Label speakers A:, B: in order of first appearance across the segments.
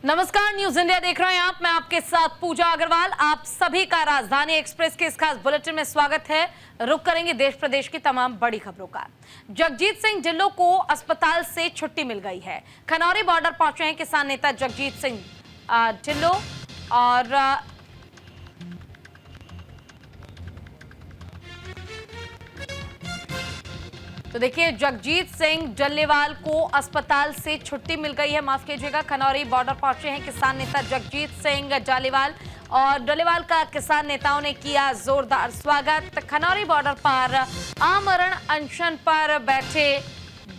A: नमस्कार, news India देख रहे हैं आप। मैं आपके साथ पूजा अग्रवाल। आप सभी का राजधानी एक्सप्रेस के इस खास बुलेटिन में स्वागत है। रुक करेंगे देश प्रदेश की तमाम बड़ी खबरों का। जगजीत सिंह ढिल्लों को अस्पताल से छुट्टी मिल गई है। खनौरी बॉर्डर पहुंचे हैं किसान नेता जगजीत सिंह ढिल्लों और तो देखिए, जगजीत सिंह डल्लेवाल को अस्पताल से छुट्टी मिल गई है। माफ कीजिएगा, खनौरी बॉर्डर पहुंचे हैं किसान नेता जगजीत सिंह डल्लेवाल और डल्लेवाल का किसान नेताओं ने किया जोरदार स्वागत। खनौरी बॉर्डर पर आमरण अनशन पर बैठे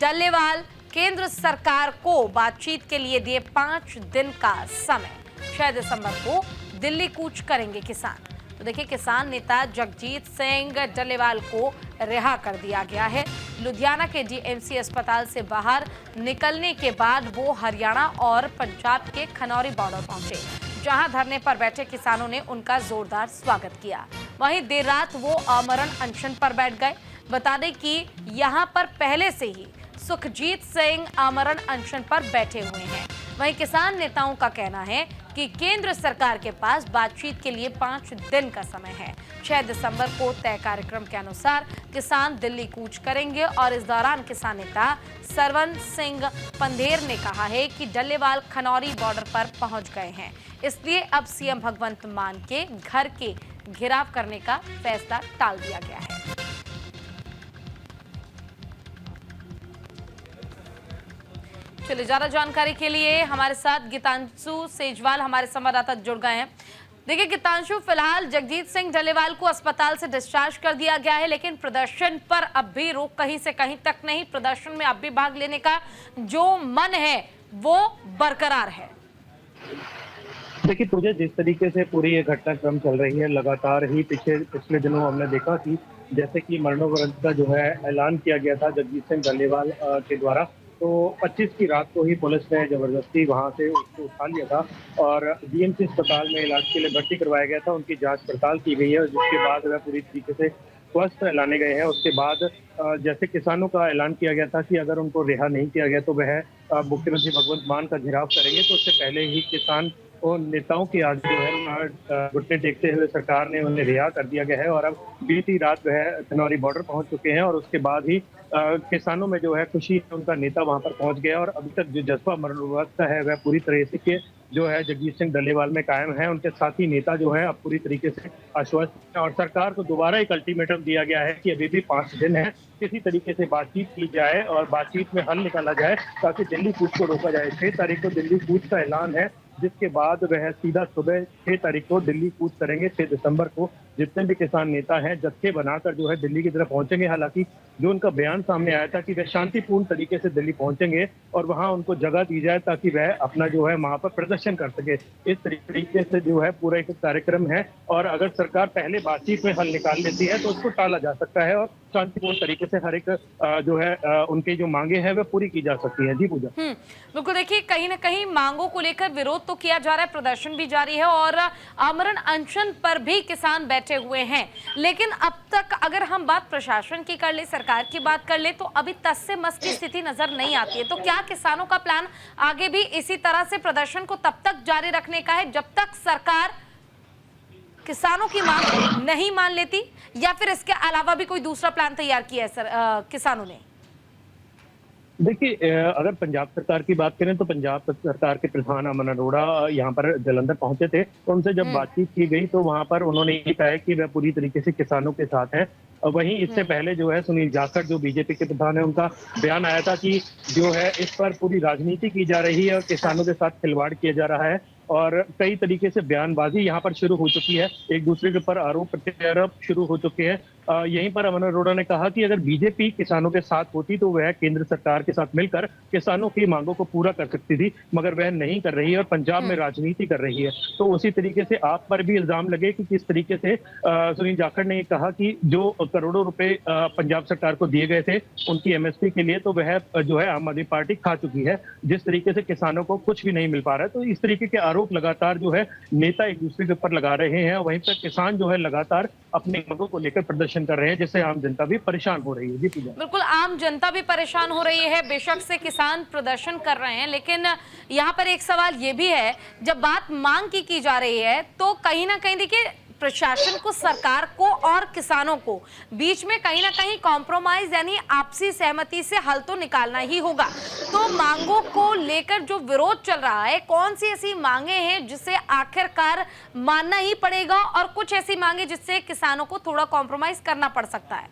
A: डल्लेवाल केंद्र सरकार को बातचीत के लिए दिए 5 दिन का समय। 6 दिसंबर को दिल्ली कूच करेंगे किसान। तो देखिए, किसान नेता जगजीत सिंह डल्लेवाल को रिहा कर दिया गया है। लुधियाना के डीएमसी अस्पताल से बाहर निकलने के बाद वो हरियाणा और पंजाब के खनौरी बॉर्डर पहुंचे, जहां धरने पर बैठे किसानों ने उनका जोरदार स्वागत किया। वहीं देर रात वो आमरण अनशन पर बैठ गए। बता दें कि यहां पर पहले से ही सुखजीत सिंह आमरण अनशन पर बैठे हुए हैं। वहीं किसान नेताओं का कहना है कि केंद्र सरकार के पास बातचीत के लिए 5 दिन का समय है। 6 दिसंबर को तय कार्यक्रम के अनुसार किसान दिल्ली कूच करेंगे और इस दौरान किसान नेता सरवन सिंह पंधेर ने कहा है कि डल्लेवाल खनौरी बॉर्डर पर पहुंच गए हैं, इसलिए अब सीएम भगवंत मान के घर के घेराव करने का फैसला टाल दिया गया है। चलिए, ज्यादा जानकारी के लिए हमारे साथ गीतांशु सेजवाल हमारे संवाददाता जुड़ गए हैं। देखिए गीतांशु, फिलहाल जगजीत सिंह डल्लेवाल को अस्पताल से डिस्चार्ज कर दिया गया है, लेकिन प्रदर्शन पर अब भी रोक कहीं से कहीं तक नहीं। प्रदर्शन में अब भी भाग लेने का जो मन है वो बरकरार है।
B: देखिए तुझे जिस तरीके से पूरी ये घटनाक्रम चल रही है, लगातार ही पिछले दिनों हमने देखा कि जैसे कि मरणोपरांत का जो है ऐलान किया गया था जगजीत सिंह डल्लेवाल के द्वारा, तो 25 की रात को ही पुलिस ने जबरदस्ती वहां से उसको उठा लिया था और डीएमसी अस्पताल में इलाज के लिए भर्ती करवाया गया था। उनकी जांच पड़ताल की गई है, जिसके बाद वह पूरी तरीके से स्वस्थ ऐलाने गए हैं। उसके बाद जैसे किसानों का ऐलान किया गया था कि अगर उनको रिहा नहीं किया गया तो वह मुख्यमंत्री भगवंत मान का घेराव करेंगे, तो उससे पहले ही किसान और नेताओं के आगे जो है घुटने टेकते हुए सरकार ने उन्हें रिहा कर दिया गया है और अब बीती रात वह खनौरी बॉर्डर पहुंच चुके हैं और उसके बाद ही किसानों में जो है खुशी है, उनका नेता वहां पर पहुंच गया और अभी तक जो जज्बा मरणोपरांत है वह पूरी तरह से जो है जगजीत सिंह डल्लेवाल में कायम है। उनके साथी नेता जो है अब पूरी तरीके से आश्वस्त है और सरकार को दोबारा एक अल्टीमेटम दिया गया है कि अभी भी 5 दिन है, किसी तरीके से बातचीत की जाए और बातचीत में हल निकाला जाए ताकि दिल्ली कूच को रोका जाए। 6 तारीख को दिल्ली कूच का ऐलान है, जिसके बाद वह सीधा सुबह 6 तारीख को दिल्ली कूच करेंगे। 6 दिसंबर को जितने भी किसान नेता हैं जत्थे बनाकर जो है दिल्ली की तरफ पहुंचेंगे। हालांकि जो उनका बयान सामने आया था कि वह शांतिपूर्ण तरीके से दिल्ली पहुंचेंगे और वहां उनको जगह दी जाए ताकि वह अपना जो है वहां पर प्रदर्शन कर सके। इस तरीके से जो है पूरा एक कार्यक्रम है और अगर सरकार पहले बातचीत में हल निकाल लेती है तो उसको टाला जा सकता है और शांतिपूर्ण तरीके से हर एक जो है उनकी जो मांगे हैं वह पूरी की जा सकती है। जी पूजा।
A: बिल्कुल, देखिए कहीं ना कहीं मांगों को लेकर विरोध तो किया जा रहा है, प्रदर्शन भी जारी है और आमरण अनशन पर भी किसान बैठे हुए हैं, लेकिन अब तक अगर हम बात प्रशासन की कर ले, सरकार की बात कर ले, तो अभी तस से मस की स्थिति नजर नहीं आती है। तो क्या किसानों का प्लान आगे भी इसी तरह से प्रदर्शन को तब तक जारी रखने का है जब तक सरकार किसानों की मांग नहीं मान लेती, या फिर इसके अलावा भी कोई दूसरा प्लान तैयार किया है किसानों ने?
B: देखिए अगर पंजाब सरकार की बात करें तो पंजाब सरकार के प्रधान अमन अरोड़ा यहाँ पर जलंधर पहुंचे थे, तो उनसे जब बातचीत की गई तो वहां पर उन्होंने ये कहा कि वह पूरी तरीके से किसानों के साथ है। वहीं इससे पहले जो है सुनील जाखड़ जो बीजेपी के प्रधान है, उनका बयान आया था कि जो है इस पर पूरी राजनीति की जा रही है और किसानों के साथ खिलवाड़ किया जा रहा है और कई तरीके से बयानबाजी यहाँ पर शुरू हो चुकी है, एक दूसरे के ऊपर आरोप प्रत्यारोप शुरू हो चुके हैं। यहीं पर अमन अरोड़ा ने कहा कि अगर बीजेपी किसानों के साथ होती तो वह केंद्र सरकार के साथ मिलकर किसानों की मांगों को पूरा कर सकती थी, मगर वह नहीं कर रही है और पंजाब में राजनीति कर रही है। तो उसी तरीके से आप पर भी इल्जाम लगे कि किस तरीके से सुनील जाखड़ ने कहा कि जो करोड़ों रुपए पंजाब सरकार को दिए गए थे उनकी एमएसपी के लिए, तो वह जो है आम आदमी पार्टी खा चुकी है, जिस तरीके से किसानों को कुछ भी नहीं मिल पा रहा है। तो इस तरीके के आरोप लगातार जो है नेता एक दूसरे के ऊपर लगा रहे हैं। वहीं पर किसान जो है लगातार अपनी मांगों को लेकर प्रदर्शन कर रहे हैं, जिससे आम जनता भी परेशान हो रही है। जी पूजा।
A: बिल्कुल, आम जनता भी परेशान हो रही है। बेशक से किसान प्रदर्शन कर रहे हैं, लेकिन यहाँ पर एक सवाल ये भी है, जब बात मांग की जा रही है तो कहीं ना कहीं देखिए प्रशासन को, सरकार को और किसानों को बीच में कहीं ना कहीं कॉम्प्रोमाइज यानी आपसी सहमति से हल तो निकालना ही होगा। तो मांगों को लेकर जो विरोध चल रहा है, कौन सी ऐसी मांगे हैं जिसे आखिरकार मानना ही पड़ेगा और कुछ ऐसी मांगे जिससे किसानों को थोड़ा कॉम्प्रोमाइज करना पड़ सकता है?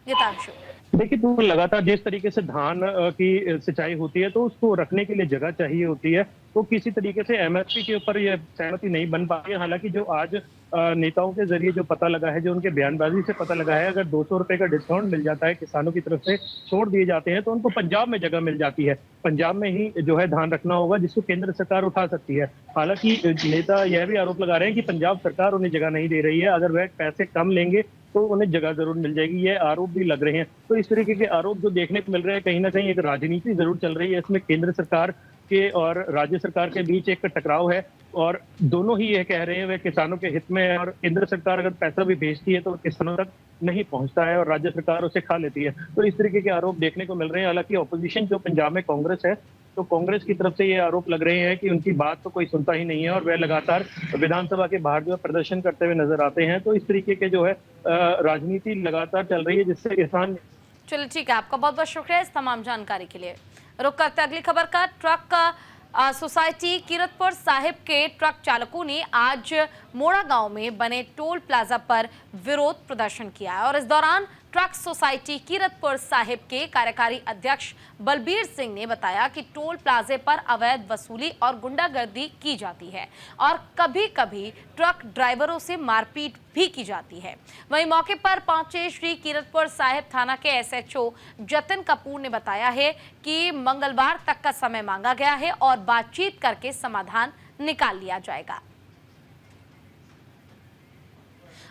A: गीतांशु।
B: देखिए, तो लगातार जिस तरीके से धान की सिंचाई होती है तो उसको रखने के लिए जगह चाहिए होती है, तो किसी तरीके से एमएसपी के ऊपर ये सहमति नहीं बन पा रही है। हालांकि जो आज नेताओं के जरिए जो पता लगा है, जो उनके बयानबाजी से पता लगा है, अगर 200 रुपए का डिस्काउंट मिल जाता है, किसानों की तरफ से छोड़ दिए जाते हैं, तो उनको पंजाब में जगह मिल जाती है। पंजाब में ही जो है धान रखना होगा, जिसको केंद्र सरकार उठा सकती है। हालांकि नेता यह भी आरोप लगा रहे हैं कि पंजाब सरकार उन्हें जगह नहीं दे रही है, अगर वह पैसे कम लेंगे तो उन्हें जगह जरूर मिल जाएगी। ये आरोप भी लग रहे हैं। तो इस तरीके के आरोप जो देखने को मिल रहे हैं, कहीं ना कहीं एक राजनीति जरूर चल रही है इसमें। केंद्र सरकार के और राज्य सरकार के बीच एक टकराव है, और दोनों ही ये कह रहे हैं वे किसानों के हित में है, और केंद्र सरकार अगर पैसा भी भेजती है तो किसानों तक नहीं पहुंचता है और राज्य सरकार उसे खा लेती है। तो इस तरीके के आरोप देखने को मिल रहे हैं। हालांकि ऑपोजिशन जो पंजाब में कांग्रेस है, तो कांग्रेस की तरफ से ये आरोप लग रहे हैं कि उनकी बात तो कोई सुनता ही नहीं है, और वह लगातार विधानसभा के बाहर जो है प्रदर्शन करते हुए नजर आते हैं। तो इस तरीके के जो है राजनीति लगातार चल रही है, जिससे किसान।
A: चलिए ठीक है, आपका बहुत बहुत शुक्रिया इस तमाम जानकारी के लिए। रुक करते अगली खबर का। ट्रक सोसाइटी कीरतपुर साहिब के ट्रक चालकों ने आज मोड़ा गांव में बने टोल प्लाजा पर विरोध प्रदर्शन किया है, और इस दौरान ट्रक सोसाइटी कीरतपुर साहिब के कार्यकारी अध्यक्ष बलबीर सिंह ने बताया कि टोल प्लाजे पर अवैध वसूली और गुंडागर्दी की जाती है और कभी-कभी ट्रक ड्राइवरों से मारपीट भी की जाती है। वहीं मौके पर पहुंचे श्री कीरतपुर साहिब थाना के एसएचओ जतिन कपूर ने बताया है कि मंगलवार तक का समय मांगा गया है और बातचीत करके समाधान निकाल लिया जाएगा।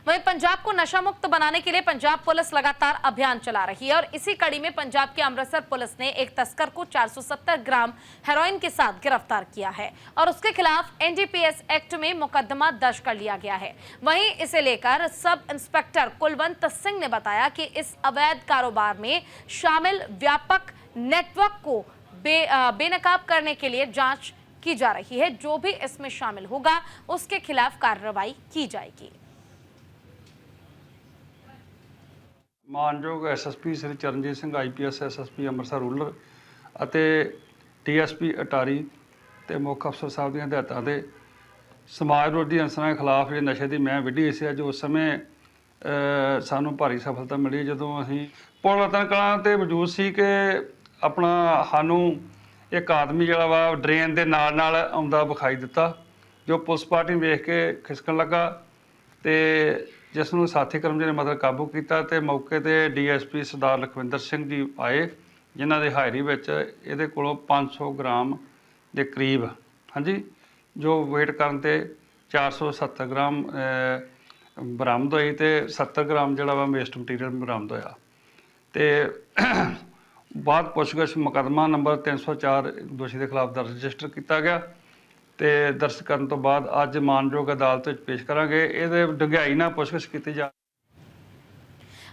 A: वहीं पंजाब को नशा मुक्त बनाने के लिए पंजाब पुलिस लगातार अभियान चला रही है, और इसी कड़ी में पंजाब के अमृतसर पुलिस ने एक तस्कर को 470 ग्राम हेरोइन के साथ गिरफ्तार किया है और उसके खिलाफ एनडीपीएस एक्ट में मुकदमा दर्ज कर लिया गया है। वहीं इसे लेकर सब इंस्पेक्टर कुलवंत सिंह ने बताया कि इस अवैध कारोबार में शामिल व्यापक नेटवर्क को बेनकाब करने के लिए जांच की जा रही है। जो भी इसमें शामिल होगा उसके खिलाफ कार्रवाई की जाएगी।
C: मानयोग SSP Shri Charanjit Singh IPS SSP Amritsar rural ਅਤੇ टीएसपी ਅਟਾਰੀ ਤੇ ਮੁੱਖ ਅਫਸਰ ਸਾਹਿਬ ਦੀਆਂ ਹਦਾਇਤਾਂ ਦੇ ਸਮਾਜ ਵਿਰੋਧੀ ਅੰਸਰਾਂ ਦੇ ਖਿਲਾਫ ਇਹ ਨਸ਼ੇ ਦੀ ਮੈਂ ਵਿੱਢੀ ਸੀ। ਜੋ ਉਸ ਸਮੇਂ ਸਾਨੂੰ ਭਾਰੀ ਸਫਲਤਾ ਮਿਲੀ ਜਦੋਂ ਅਸੀਂ ਪੁਲ ਰਤਨ ਕਲਾਂ ਤੇ ਮੌਜੂਦ ਸੀ ਕਿ ਆਪਣਾ ਸਾਨੂੰ ਇੱਕ ਆਦਮੀ ਜਿਹੜਾ ਵਾ ਡਰੇਨ ਦੇ ਨਾਲ ਆਉਂਦਾ ਵਿਖਾਈ ਦਿੱਤਾ, ਜੋ ਪੁਲਿਸ ਪਾਰਟੀ ਵੇਖ ਕੇ ਖਿਸਕਣ ਲੱਗਾ ਤੇ जिस नूं साथी कर्मचारी ने मतलब काबू किया। तो मौके पर डीएसपी सरदार लखविंदर सिंह जी आए, जिन्हां दे हायरी विच इहदे कोलों 500 ग्राम के करीब हाँ जी जो वेट करन ते 470 ग्राम बरामद होई ते 70 ग्राम जिहड़ा वा वेस्ट मटीरियल बरामद होया। तो बाद पुछगिछ मुकदमा नंबर 304 दोषी के खिलाफ दर्ज रजिस्टर किया गया। ਤੇ ਦਰਜ ਕਰਨ ਤੋਂ ਬਾਅਦ ਅੱਜ ਮਾਨਯੋਗ ਅਦਾਲਤ ਵਿੱਚ पेश करांगे। ਇਹਦੇ ਡੂੰਘਾਈ ਨਾਲ ਪੁੱਛਗਿੱਛ ਕੀਤੀ ਜਾ।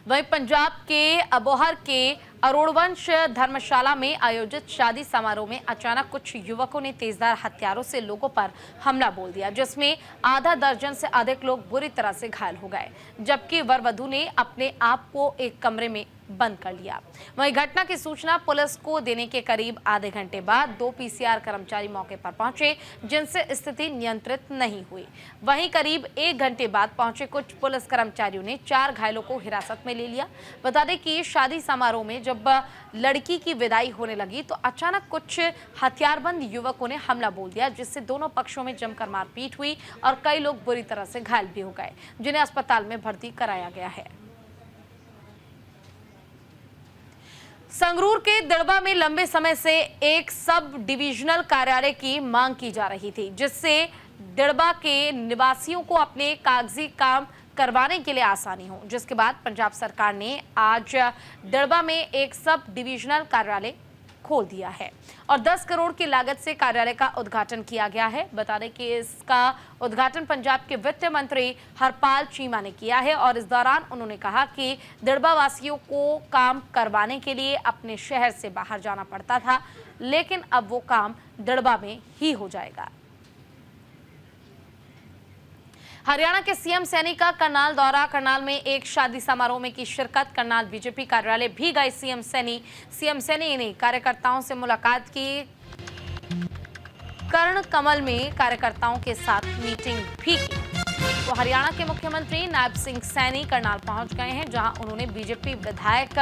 A: वहीं पंजाब के अबोहर के अरोड़वंश धर्मशाला में आयोजित शादी समारोह में अचानक कुछ युवकों ने तेजधार हथियारों से लोगों पर हमला बोल दिया, जिसमें आधा दर्जन से अधिक लोग बुरी तरह से घायल हो गए, जबकि वर वधू ने अपने आप को एक कमरे में बंद कर लिया। वहीं घटना की सूचना पुलिस को देने के करीब आधे घंटे बाद 2 पीसीआर कर्मचारी मौके पर पहुंचे, जिनसे स्थिति नियंत्रित नहीं हुई। वहीं करीब 1 घंटे बाद पहुंचे कुछ पुलिस कर्मचारियों ने 4 घायलों को हिरासत में ले लिया। बता दें कि शादी समारोह में जब लड़की की विदाई होने लगी तो अचानक कुछ हथियारबंद युवकों ने हमला बोल दिया, जिससे दोनों पक्षों में जमकर मारपीट हुई और कई लोग बुरी तरह से घायल भी हो गए, जिन्हें अस्पताल में भर्ती कराया गया है। संगरूर के दिड़बा में लंबे समय से एक सब डिविजनल कार्यालय की मांग की जा रही थी, जिससे दिड़बा के निवासियों को अपने कागजी काम करवाने के लिए आसानी हो, जिसके बाद पंजाब सरकार ने आज दिड़बा में एक सब डिविजनल कार्यालय खोल दिया है और 10 करोड़ की लागत से कार्यालय का उद्घाटन किया गया है। बता दें कि इसका उद्घाटन पंजाब के वित्त मंत्री हरपाल चीमा ने किया है और इस दौरान उन्होंने कहा कि दिड़बा वासियों को काम करवाने के लिए अपने शहर से बाहर जाना पड़ता था, लेकिन अब वो काम दिड़बा में ही हो जाएगा। हरियाणा के सीएम सैनी का करनाल दौरा। करनाल में एक शादी समारोह में की शिरकत। करनाल बीजेपी कार्यालय भी गए सीएम सैनी ने कार्यकर्ताओं से मुलाकात की। कर्ण कमल में कार्यकर्ताओं के साथ मीटिंग भी की। तो हरियाणा के मुख्यमंत्री नायब सिंह सैनी करनाल पहुंच गए हैं, जहां उन्होंने बीजेपी विधायक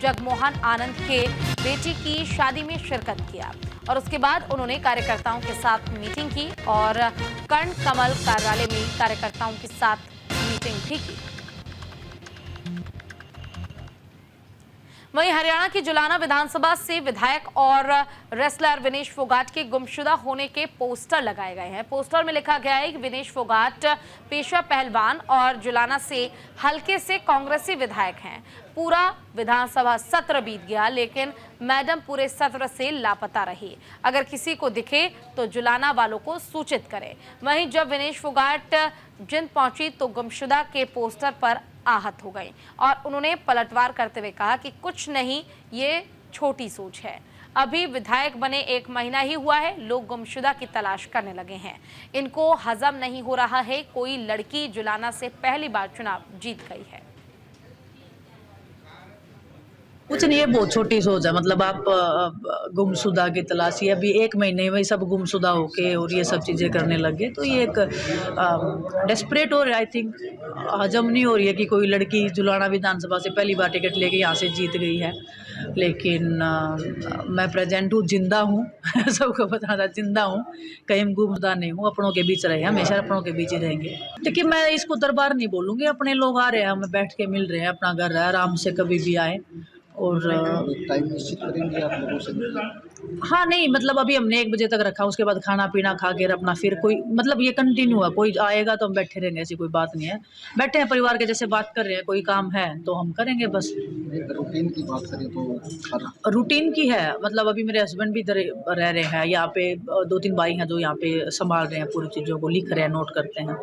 A: जगमोहन आनंद के बेटी की शादी में शिरकत किया और उसके बाद उन्होंने कार्यकर्ताओं के साथ मीटिंग की और कर्ण कमल कार्यालय में कार्यकर्ताओं के साथ मीटिंग भी की। वहीं हरियाणा की जुलाना विधानसभा से विधायक और रेसलर विनेश फोगाट के गुमशुदा होने के पोस्टर लगाए गए हैं। पोस्टर में लिखा गया है कि विनेश फोगाट पेशा पहलवान और जुलाना से हल्के से कांग्रेसी विधायक हैं। पूरा विधानसभा सत्र बीत गया, लेकिन मैडम पूरे सत्र से लापता रही। अगर किसी को दिखे तो जुलाना वालों को सूचित करें। वहीं जब विनेश फोगाट जिंद पहुंची तो गुमशुदा के पोस्टर पर आहत हो गई और उन्होंने पलटवार करते हुए कहा कि कुछ नहीं, ये छोटी सोच है। अभी विधायक बने 1 महीना ही हुआ है, लोग गुमशुदा की तलाश करने लगे हैं। इनको हजम नहीं हो रहा है। कोई लड़की जुलाना से पहली बार चुनाव जीत गई है।
D: कुछ नहीं, ये बहुत छोटी सोच है। मतलब आप गुमशुदा की तलाशी, अभी 1 महीने में सब गुमशुदा होके और ये सब चीज़ें करने लगे, तो ये एक डेस्परेट हो रहा है। आई थिंक हजम नहीं हो रही है कि कोई लड़की जुलाना विधानसभा से पहली बार टिकट लेके यहाँ से जीत गई है। लेकिन मैं प्रेजेंट हूँ, जिंदा हूँ सबको पता था, जिंदा हूँ, कहीं गुमशुदा नहीं हूँ। अपनों के बीच रहे, हमेशा अपनों के बीच ही रहेंगे। देखिए, मैं इसको दरबार नहीं बोलूँगी। अपने लोग आ रहे हैं, हमें बैठ के मिल रहे हैं, अपना घर है, आराम से कभी भी आए। और
E: टाइम निश्चित करेंगे आप लोगों से?
D: हाँ, नहीं मतलब अभी हमने 1 बजे तक रखा, उसके बाद खाना पीना खा के अपना फिर कोई मतलब ये कंटिन्यू है। कोई आएगा तो हम बैठे रहेंगे, ऐसी कोई बात नहीं है। बैठे हैं परिवार के जैसे बात कर रहे हैं, कोई काम है तो हम करेंगे बस।
E: रूटीन की बात करें तो
D: रूटीन की है, मतलब अभी मेरे हस्बैंड भी इधर रह रहे हैं, यहाँ पे 2-3 भाई हैं जो यहाँ पे संभाल रहे हैं, पूरी चीज़ों को लिख रहे हैं, नोट करते हैं।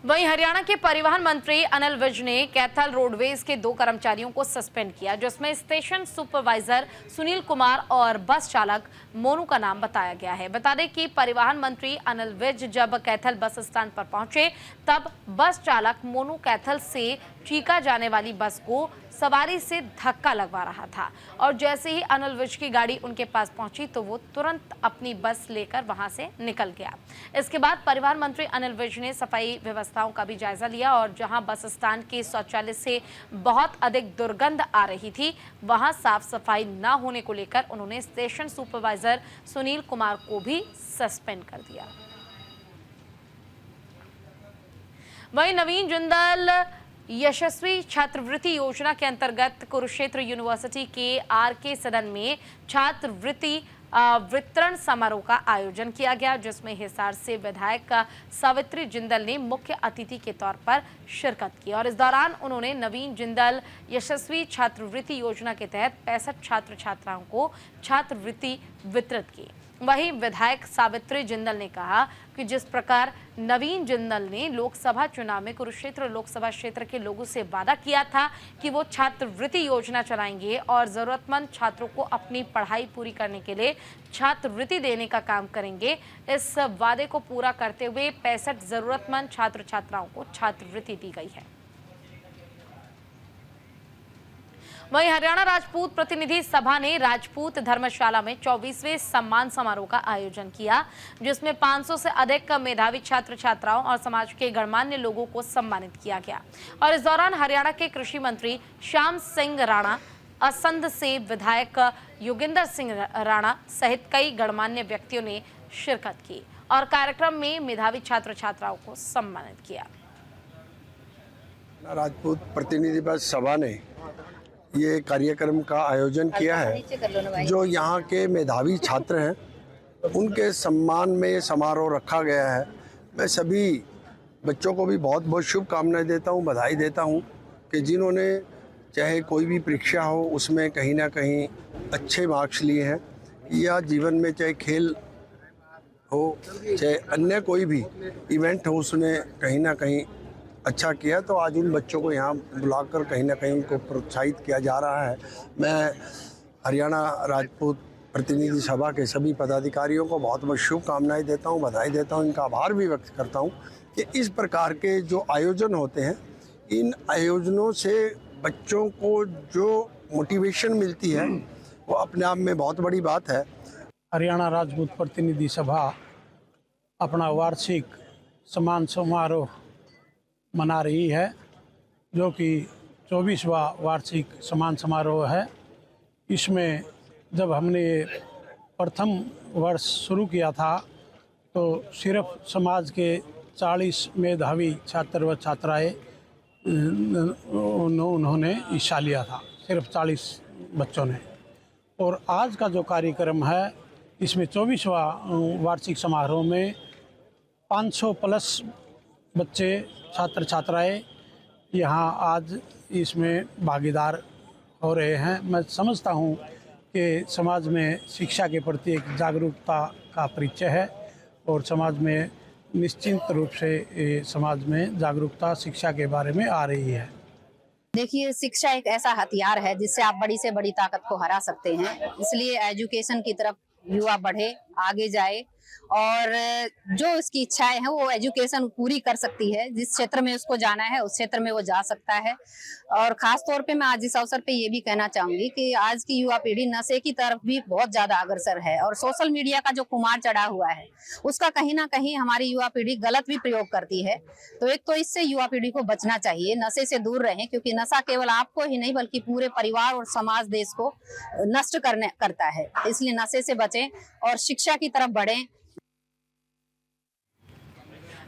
A: वहीं हरियाणा के परिवहन मंत्री अनिल विज ने कैथल रोडवेज के 2 कर्मचारियों को सस्पेंड किया, जिसमें स्टेशन सुपरवाइजर सुनील कुमार और बस चालक मोनू का नाम बताया गया है। बता दें कि परिवहन मंत्री अनिल विज जब कैथल बस स्टैंड पर पहुंचे, तब बस चालक मोनू कैथल से चीका जाने वाली बस को सवारी से धक्का लगवा रहा था और जैसे ही अनिल विज की गाड़ी उनके पास पहुंची तो वो तुरंत अपनी बस लेकर वहां से निकल गया। इसके बाद परिवहन मंत्री अनिल विज ने सफाई व्यवस्थाओं का भी जायजा लिया और जहां बस स्टैंड के शौचालय से बहुत अधिक दुर्गंध आ रही थी, वहां साफ सफाई न होने को लेकर उन्होंने स्टेशन सुपरवाइजर सुनील कुमार को भी सस्पेंड कर दिया। वहीं नवीन जिंदल यशस्वी छात्रवृत्ति योजना के अंतर्गत कुरुक्षेत्र यूनिवर्सिटी के आरके सदन में छात्रवृत्ति वितरण समारोह का आयोजन किया गया, जिसमें हिसार से विधायक सावित्री जिंदल ने मुख्य अतिथि के तौर पर शिरकत की और इस दौरान उन्होंने नवीन जिंदल यशस्वी छात्रवृत्ति योजना के तहत 65 छात्र छात्राओं को छात्रवृत्ति वितरित की। वहीं विधायक सावित्री जिंदल ने कहा कि जिस प्रकार नवीन जिंदल ने लोकसभा चुनाव में कुरुक्षेत्र लोकसभा क्षेत्र के लोगों से वादा किया था कि वो छात्रवृत्ति योजना चलाएंगे और जरूरतमंद छात्रों को अपनी पढ़ाई पूरी करने के लिए छात्रवृत्ति देने का काम करेंगे, इस वादे को पूरा करते हुए 65 जरूरतमंद छात्र छात्राओं को छात्रवृत्ति दी गई है। वहीं हरियाणा राजपूत प्रतिनिधि सभा ने राजपूत धर्मशाला में 24वें सम्मान समारोह का आयोजन किया, जिसमें 500 से अधिक मेधावी छात्र छात्राओं और समाज के गणमान्य लोगों को सम्मानित किया गया और इस दौरान हरियाणा के कृषि मंत्री श्याम सिंह राणा, असंध से विधायक योगिंदर सिंह राणा सहित कई गणमान्य व्यक्तियों ने शिरकत की और कार्यक्रम में मेधावी छात्र छात्राओं को सम्मानित किया।
F: राजपूत प्रतिनिधि सभा ने ये कार्यक्रम का आयोजन किया है। जो यहाँ के मेधावी छात्र हैं उनके सम्मान में ये समारोह रखा गया है। मैं सभी बच्चों को भी बहुत बहुत शुभकामनाएं देता हूँ, बधाई देता हूँ कि जिन्होंने चाहे कोई भी परीक्षा हो उसमें कहीं ना कहीं अच्छे मार्क्स लिए हैं, या जीवन में चाहे खेल हो चाहे अन्य कोई भी इवेंट हो उसमें कहीं ना कहीं अच्छा किया, तो आज उन बच्चों को यहाँ बुलाकर कहीं ना कहीं उनको प्रोत्साहित किया जा रहा है। मैं हरियाणा राजपूत प्रतिनिधि सभा के सभी पदाधिकारियों को बहुत बहुत शुभकामनाएं देता हूँ, बधाई देता हूँ, इनका आभार भी व्यक्त करता हूँ कि इस प्रकार के जो आयोजन होते हैं, इन आयोजनों से बच्चों को जो मोटिवेशन मिलती है वो अपने आप में बहुत बड़ी बात है।
G: हरियाणा राजपूत प्रतिनिधि सभा अपना वार्षिक सम्मान समारोह मना रही है, जो कि 24वां वार्षिक सम्मान समारोह है। इसमें जब हमने प्रथम वर्ष शुरू किया था तो सिर्फ समाज के 40 मेधावी छात्र व छात्राएँ उन्होंने हिस्सा लिया था, सिर्फ 40 बच्चों ने। और आज का जो कार्यक्रम है इसमें 24वां वार्षिक समारोह में 500 प्लस बच्चे छात्र छात्राएँ यहाँ आज इसमें भागीदार हो रहे हैं। मैं समझता हूँ कि समाज में शिक्षा के प्रति एक जागरूकता का परिचय है और समाज में निश्चित रूप से समाज में जागरूकता शिक्षा के बारे में आ रही है।
H: देखिए, शिक्षा एक ऐसा हथियार है जिससे आप बड़ी से बड़ी ताकत को हरा सकते हैं। इसलिए एजुकेशन की तरफ युवा बढ़े, आगे जाए और जो उसकी इच्छाएं हैं वो एजुकेशन पूरी कर सकती है। जिस क्षेत्र में उसको जाना है उस क्षेत्र में वो जा सकता है। और खास तौर पे मैं आज इस अवसर पे ये भी कहना चाहूंगी कि आज की युवा पीढ़ी नशे की तरफ भी बहुत ज्यादा अग्रसर है और सोशल मीडिया का जो खुमार चढ़ा हुआ है उसका कहीं ना कहीं हमारी युवा पीढ़ी गलत भी प्रयोग करती है। तो एक तो इससे युवा पीढ़ी को बचना चाहिए, नशे से दूर रहें, क्योंकि नशा केवल आपको ही नहीं बल्कि पूरे परिवार और समाज देश को नष्ट करता है। इसलिए नशे से बचें और शिक्षा की तरफ बढ़ें।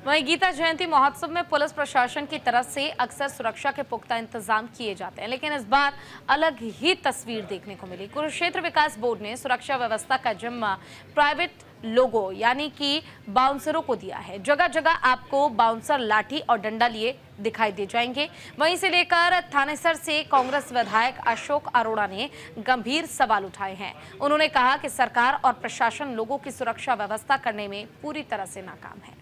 A: वहीं गीता जयंती महोत्सव में पुलिस प्रशासन की तरफ से अक्सर सुरक्षा के पुख्ता इंतजाम किए जाते हैं, लेकिन इस बार अलग ही तस्वीर देखने को मिली। कुरुक्षेत्र विकास बोर्ड ने सुरक्षा व्यवस्था का जिम्मा प्राइवेट लोगों यानी कि बाउंसरों को दिया है। जगह जगह आपको बाउंसर लाठी और डंडा लिए दिखाई दे जाएंगे। वहीं से लेकर थानेसर से कांग्रेस विधायक अशोक अरोड़ा ने गंभीर सवाल उठाए हैं। उन्होंने कहा कि सरकार और प्रशासन लोगों की सुरक्षा व्यवस्था करने में पूरी तरह से नाकाम है।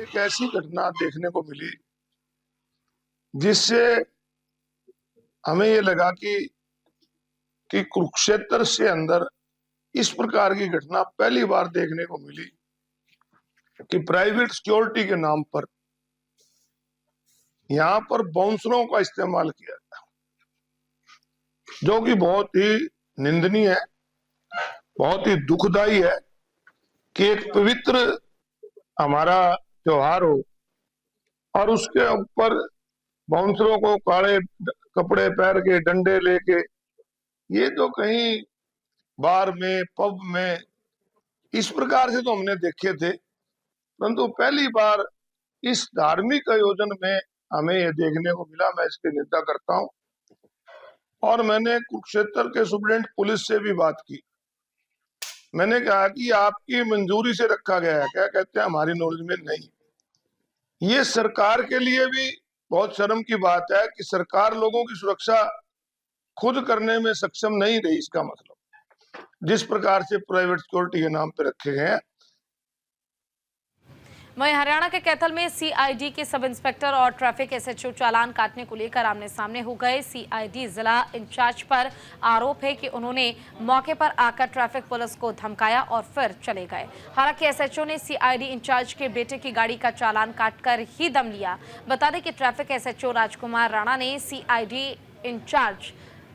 I: एक ऐसी घटना देखने को मिली जिससे हमें ये लगा कि कुरुक्षेत्र से अंदर इस प्रकार की घटना पहली बार देखने को मिली कि प्राइवेट सिक्योरिटी के नाम पर यहां पर बाउंसरों का इस्तेमाल किया था, जो कि बहुत ही निंदनीय है, बहुत ही दुखदाई है कि एक पवित्र हमारा त्योहार हो और उसके ऊपर बाउंसरों को काले कपड़े पहन के डंडे लेके, ये तो कहीं बार में पब में इस प्रकार से तो हमने देखे थे, परंतु पहली बार इस धार्मिक आयोजन में हमें ये देखने को मिला। मैं इसकी निंदा करता हूं और मैंने कुरुक्षेत्र के सुप्रीडेंट पुलिस से भी बात की। मैंने कहा कि आपकी मंजूरी से रखा गया है क्या? कहते हैं हमारी नॉलेज में नहीं। ये सरकार के लिए भी बहुत शर्म की बात है कि सरकार लोगों की सुरक्षा खुद करने में सक्षम नहीं रही। इसका मतलब जिस प्रकार से प्राइवेट सिक्योरिटी के नाम पे रखे गए हैं।
A: वहीं हरियाणा के कैथल में सीआईडी के सब इंस्पेक्टर और ट्रैफिक एसएचओ चालान काटने को लेकर आमने सामने हो गए। सीआईडी जिला इंचार्ज पर आरोप है कि उन्होंने मौके पर आकर ट्रैफिक पुलिस को धमकाया और फिर चले गए। हालांकि एसएचओ ने सीआईडी इंचार्ज के बेटे की गाड़ी का चालान काटकर ही दम लिया। बता दें कि ट्रैफिक एसएचओ राजकुमार राणा ने सीआईडी इंचार्ज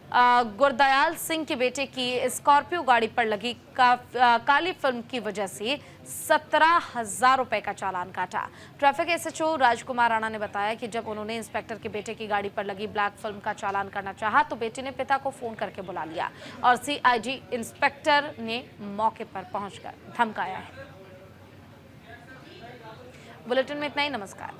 A: गुरदयाल सिंह के बेटे की स्कॉर्पियो गाड़ी पर लगी काली फिल्म की वजह से 17,000 रुपए का चालान काटा। ट्रैफिक एसएचओ राजकुमार राणा ने बताया कि जब उन्होंने इंस्पेक्टर के बेटे की गाड़ी पर लगी ब्लैक फिल्म का चालान करना चाहा तो बेटे ने पिता को फोन करके बुला लिया और सीआईडी इंस्पेक्टर ने मौके पर पहुंचकर धमकाया है। बुलेटिन में इतना ही। नमस्कार।